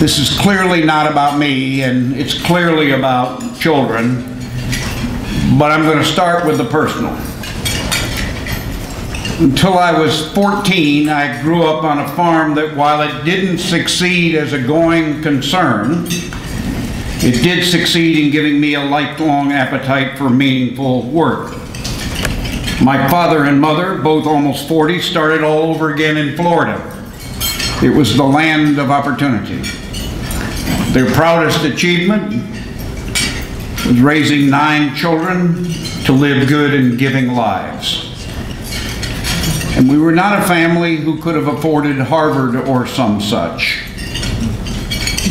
This is clearly not about me, and it's clearly about children, but I'm going to start with the personal. Until I was 14, I grew up on a farm that, while it didn't succeed as a going concern, it did succeed in giving me a lifelong appetite for meaningful work. My father and mother, both almost 40, started all over again in Florida. It was the land of opportunity. Their proudest achievement was raising 9 children to live good and giving lives. And we were not a family who could have afforded Harvard or some such,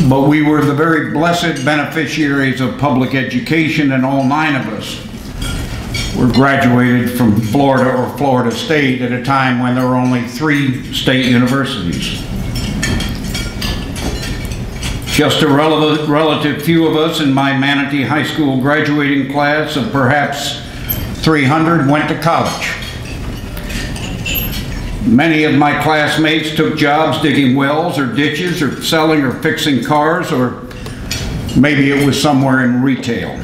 but we were the very blessed beneficiaries of public education, and all 9 of us were graduated from Florida or Florida State at a time when there were only 3 state universities. Just a relative few of us in my Manatee High School graduating class of perhaps 300 went to college. Many of my classmates took jobs digging wells or ditches or selling or fixing cars, or maybe it was somewhere in retail.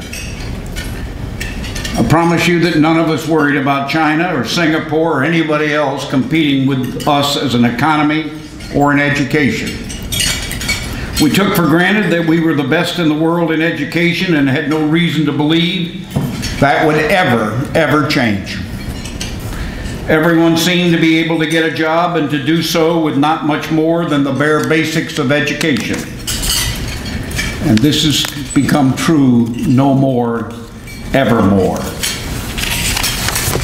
I promise you that none of us worried about China or Singapore or anybody else competing with us as an economy or in education. We took for granted that we were the best in the world in education and had no reason to believe that would ever change. Everyone seemed to be able to get a job, and to do so with not much more than the bare basics of education. And this has become true no more, evermore.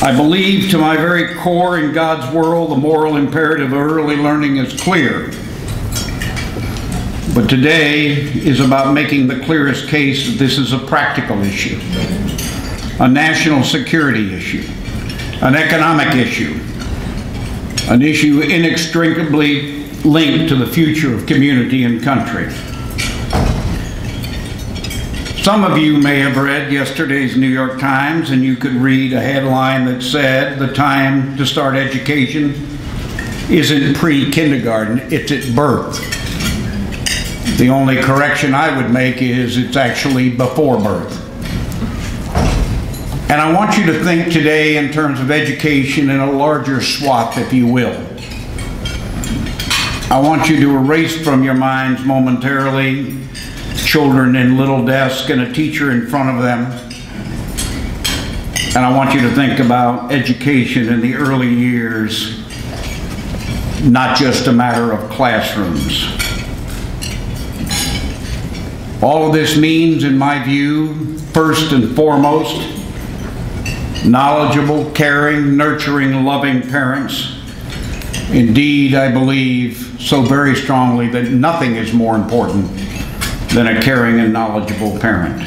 I believe to my very core in God's world, the moral imperative of early learning is clear. But today is about making the clearest case that this is a practical issue, a national security issue, an economic issue, an issue inextricably linked to the future of community and country. Some of you may have read yesterday's New York Times, and you could read a headline that said, "The time to start education isn't pre-kindergarten, it's at birth." The only correction I would make is it's actually before birth. And I want you to think today in terms of education in a larger swath, if you will. I want you to erase from your minds momentarily children in little desks and a teacher in front of them. And I want you to think about education in the early years, not just a matter of classrooms. All of this means, in my view, first and foremost, knowledgeable, caring, nurturing, loving parents. Indeed, I believe so very strongly that nothing is more important than a caring and knowledgeable parent.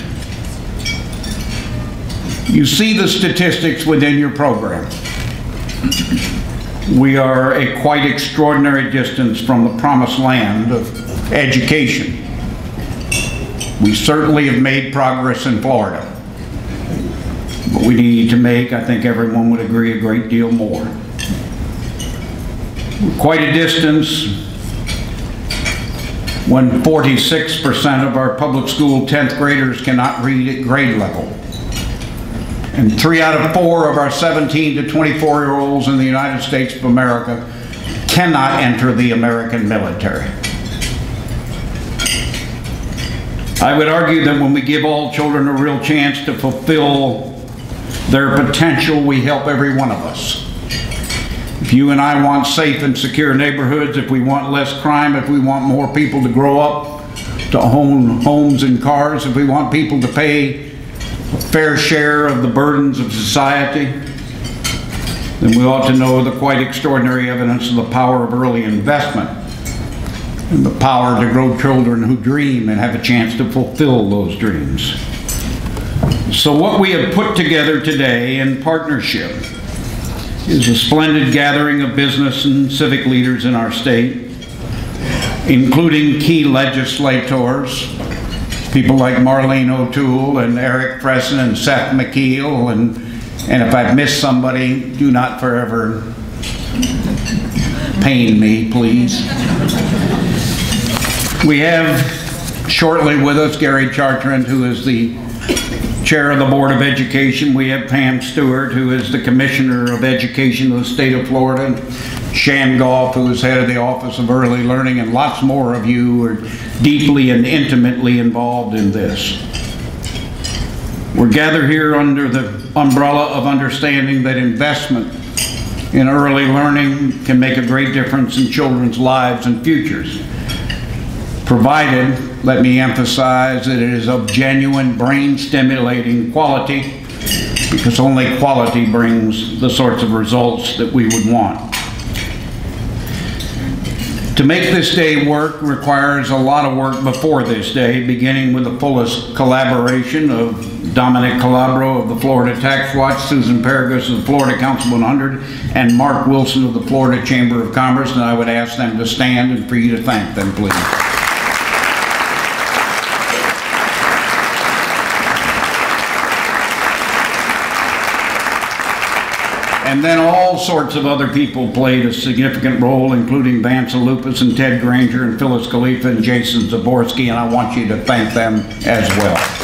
You see the statistics within your program. We are a quite extraordinary distance from the promised land of education. We certainly have made progress in Florida, but we need to make, I think everyone would agree, a great deal more. We're quite a distance when 46% of our public school 10th graders cannot read at grade level. And 3 out of 4 of our 17 to 24-year-olds in the United States of America cannot enter the American military. I would argue that when we give all children a real chance to fulfill their potential, we help every one of us. If you and I want safe and secure neighborhoods, if we want less crime, if we want more people to grow up to own homes and cars, if we want people to pay a fair share of the burdens of society, then we ought to know the quite extraordinary evidence of the power of early investment and the power to grow children who dream and have a chance to fulfill those dreams. So what we have put together today in partnership is a splendid gathering of business and civic leaders in our state, including key legislators, people like Marlene O'Toole and Eric Fresson and Seth McKeel, and if I've missed somebody, do not forever pain me, please. We have shortly with us Gary Chartrand, who is the Chair of the Board of Education. We have Pam Stewart, who is the Commissioner of Education of the state of Florida. Shan Goff, who is head of the Office of Early Learning, and lots more of you who are deeply and intimately involved in this. We're gathered here under the umbrella of understanding that investment in early learning can make a great difference in children's lives and futures, provided, let me emphasize, that it is of genuine brain-stimulating quality, because only quality brings the sorts of results that we would want. To make this day work requires a lot of work before this day, beginning with the fullest collaboration of Dominic Calabro of the Florida Tax Watch, Susan Paragus of the Florida Council 100, and Mark Wilson of the Florida Chamber of Commerce, and I would ask them to stand and for you to thank them, please. And then all sorts of other people played a significant role, including Vance Lupus and Ted Granger and Phyllis Khalifa and Jason Zaborski, and I want you to thank them as well.